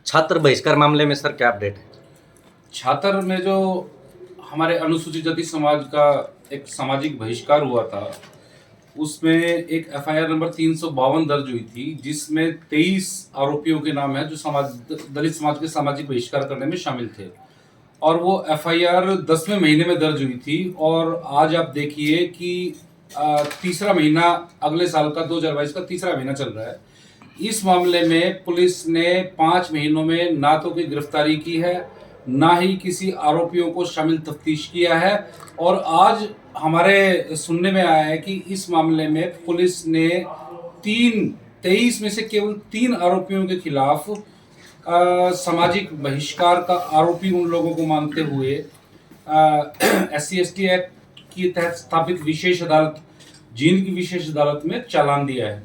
छात्र बहिष्कार मामले में सर क्या अपडेट है? छात्र में जो हमारे अनुसूचित जाति समाज का एक सामाजिक बहिष्कार हुआ था, उसमें एक एफआईआर नंबर 352 दर्ज हुई थी, जिसमें 23 आरोपियों के नाम है जो दलित समाज के सामाजिक बहिष्कार करने में शामिल थे। और वो एफआईआर 10वें महीने में दर्ज हुई थी और आज आप देखिए कि तीसरा महीना अगले साल का 2022 का तीसरा महीना चल रहा है। इस मामले में पुलिस ने 5 महीनों में ना तो कोई गिरफ्तारी की है, ना ही किसी आरोपियों को शामिल तफ्तीश किया है। और आज हमारे सुनने में आया है कि इस मामले में पुलिस ने 23 में से केवल 3 आरोपियों के खिलाफ सामाजिक बहिष्कार का आरोपी उन लोगों को मानते हुए SC/ST एक्ट के तहत स्थापित विशेष अदालत, जींद की विशेष अदालत में चालान दिया है।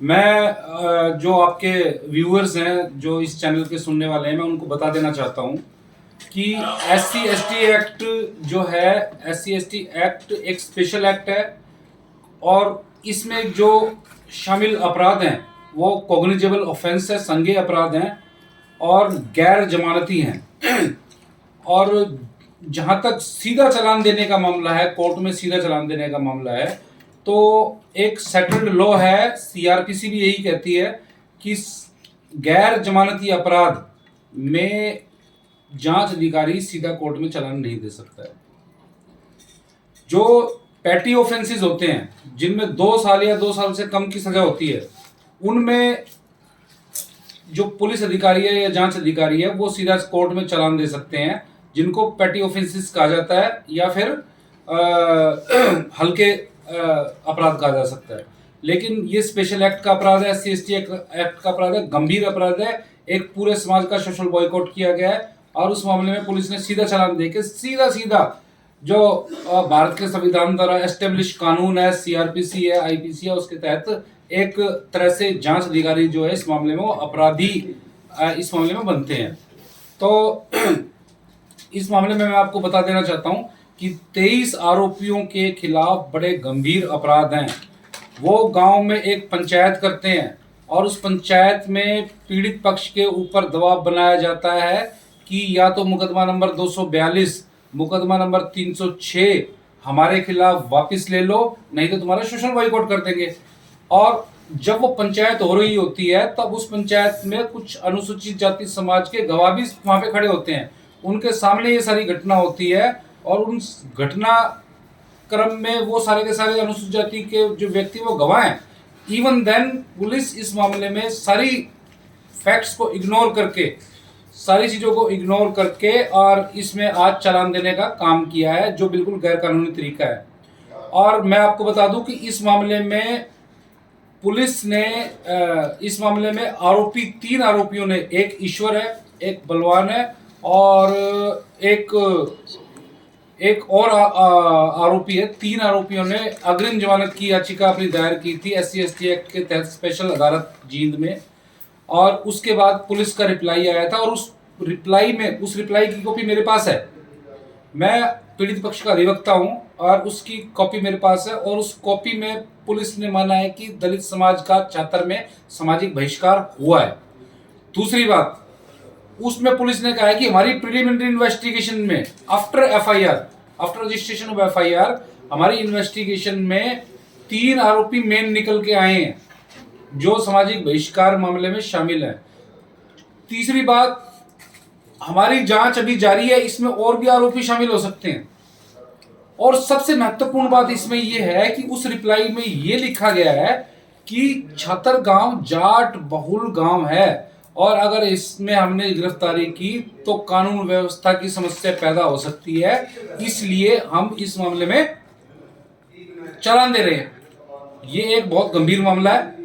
मैं जो आपके व्यूअर्स हैं, जो इस चैनल के सुनने वाले हैं, मैं उनको बता देना चाहता हूं कि SC/ST एक्ट जो है, SC/ST एक्ट एक स्पेशल एक्ट है और इसमें जो शामिल अपराध हैं वो कॉग्निजेबल ऑफेंस है, संज्ञेय अपराध हैं और गैर जमानती हैं। और जहां तक सीधा चालान देने का मामला है, कोर्ट में सीधा चालान देने का मामला है, तो एक सेटल्ड लॉ है, CRPC भी यही कहती है कि गैर जमानती अपराध में जांच अधिकारी सीधा कोर्ट में चालान नहीं दे सकता है। जो पैटी ऑफेंसेस होते हैं, जिनमें 2 साल या 2 साल से कम की सजा होती है, उनमें जो पुलिस अधिकारी है या जांच अधिकारी है वो सीधा कोर्ट में चालान दे सकते हैं, जिनको पैटी ऑफेंसेस कहा जाता है या फिर हल्के अपराध कहा जा सकता है। लेकिन ये स्पेशल एक्ट का अपराध है, SC/ST एक्ट का अपराध है, गंभीर अपराध है, एक पूरे समाज का सोशल बॉयकॉट किया गया है। और उस मामले में पुलिस ने सीधा चालान देके सीधा जो भारत के संविधान द्वारा एस्टेब्लिश कानून है, CRPC है, IPC है, उसके तहत एक तरह से जांच अधिकारी जो है इस मामले में वो अपराधी इस मामले में बनते हैं। तो इस मामले में मैं आपको बता देना चाहता हूं कि 23 आरोपियों के खिलाफ बड़े गंभीर अपराध हैं। वो गांव में एक पंचायत करते हैं और उस पंचायत में पीड़ित पक्ष के ऊपर दबाव बनाया जाता है कि या तो मुकदमा नंबर 242, मुकदमा नंबर 306 हमारे खिलाफ वापस ले लो, नहीं तो तुम्हारा सोशल बॉयकॉट कर देंगे। और जब वो पंचायत हो रही होती है तब उस पंचायत में कुछ अनुसूचित जाति समाज के गवाह भी वहां पे खड़े होते हैं, उनके सामने ये सारी घटना होती है और उन घटना क्रम में वो सारे के सारे अनुसूचित जाति के जो व्यक्ति वो गवाह हैं। इवन देन पुलिस इस मामले में सारी फैक्ट्स को इग्नोर करके, सारी चीजों को इग्नोर करके और इसमें आज चालान देने का काम किया है, जो बिल्कुल गैर कानूनी तरीका है। और मैं आपको बता दूं कि इस मामले में पुलिस ने इस मामले में आरोपी 3 आरोपियों ने, एक ईश्वर है, एक बलवान है और एक और आरोपी है, 3 आरोपियों ने अग्रिम जमानत की याचिका अपनी दायर की थी SC/ST एक्ट के तहत स्पेशल अदालत जींद में। और उसके बाद पुलिस का रिप्लाई आया था और उस रिप्लाई की कॉपी मेरे पास है। मैं पीड़ित पक्ष का अधिवक्ता हूं और उसकी कॉपी मेरे पास है और उस कॉपी में पुलिस ने माना है कि दलित समाज का छात्र में सामाजिक बहिष्कार हुआ है। दूसरी बात, उसमें पुलिस ने कहा है कि हमारी प्रिलिमिनरी इन्वेस्टिगेशन में आफ्टर रजिस्ट्रेशन ऑफ FIR हमारी इन्वेस्टिगेशन में 3 आरोपी मेन निकल के आए हैं जो सामाजिक बहिष्कार मामले में शामिल है। तीसरी बात, हमारी जांच अभी जारी है, इसमें और भी आरोपी शामिल हो सकते हैं। और सबसे महत्वपूर्ण बात इसमें यह है कि उस रिप्लाई में यह लिखा गया है कि छतर गांव जाट बहुल गांव है और अगर इसमें हमने गिरफ्तारी की तो कानून व्यवस्था की समस्या पैदा हो सकती है, इसलिए हम इस मामले में चालान दे रहे हैं। ये एक बहुत गंभीर मामला है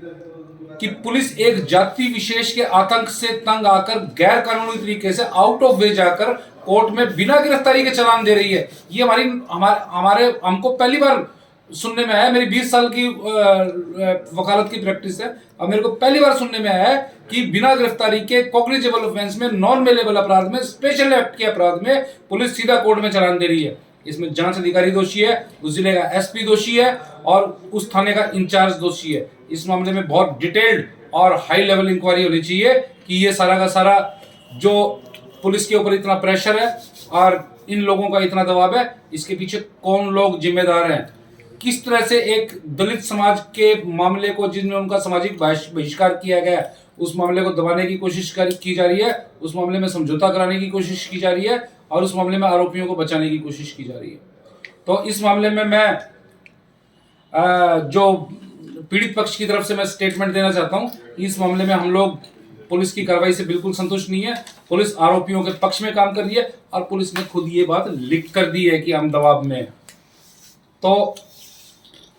कि पुलिस एक जाति विशेष के आतंक से तंग आकर गैर कानूनी तरीके से आउट ऑफ वे जाकर कोर्ट में बिना गिरफ्तारी के चालान दे रही है। ये हमको पहली बार सुनने में आया। मेरी 20 साल की वकालत की प्रैक्टिस है और मेरे को पहली बार सुनने में आया है कि बिना गिरफ्तारी के कॉग्निजेबल ऑफेंस में, नॉन बेलेबल अपराध में, स्पेशल एक्ट के अपराध में पुलिस सीधा कोर्ट में चालान दे रही है। इसमें जांच अधिकारी दोषी है, उस जिले का SP दोषी है और उस थाने का इंचार्ज दोषी है। इस मामले में बहुत डिटेल्ड और हाई लेवल इंक्वायरी होनी चाहिए कि ये सारा का सारा जो पुलिस के ऊपर इतना प्रेशर है और इन लोगों का इतना दबाव है, इसके पीछे कौन लोग जिम्मेदार हैं। किस तरह से एक दलित समाज के मामले को, जिनमें उनका सामाजिक बहिष्कार किया गया है, उस मामले को दबाने की कोशिश की जा रही है, उस मामले में समझौता कराने की कोशिश की जा रही है और उस मामले में आरोपियों को बचाने की कोशिश की जा रही है। तो इस मामले में मैं जो पीड़ित पक्ष की तरफ से मैं स्टेटमेंट देना चाहता हूं, इस मामले में हम लोग पुलिस की कार्रवाई से बिल्कुल संतुष्ट नहीं है। पुलिस आरोपियों के पक्ष में काम कर रही है और पुलिस ने खुद ये बात लिख कर दी है कि हम दबाव में हैं। तो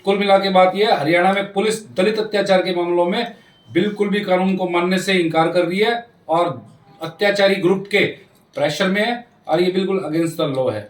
कुल मिला के बात यह है, हरियाणा में पुलिस दलित अत्याचार के मामलों में बिल्कुल भी कानून को मानने से इनकार कर रही है और अत्याचारी ग्रुप के प्रेशर में है और ये बिल्कुल अगेंस्ट द लॉ है।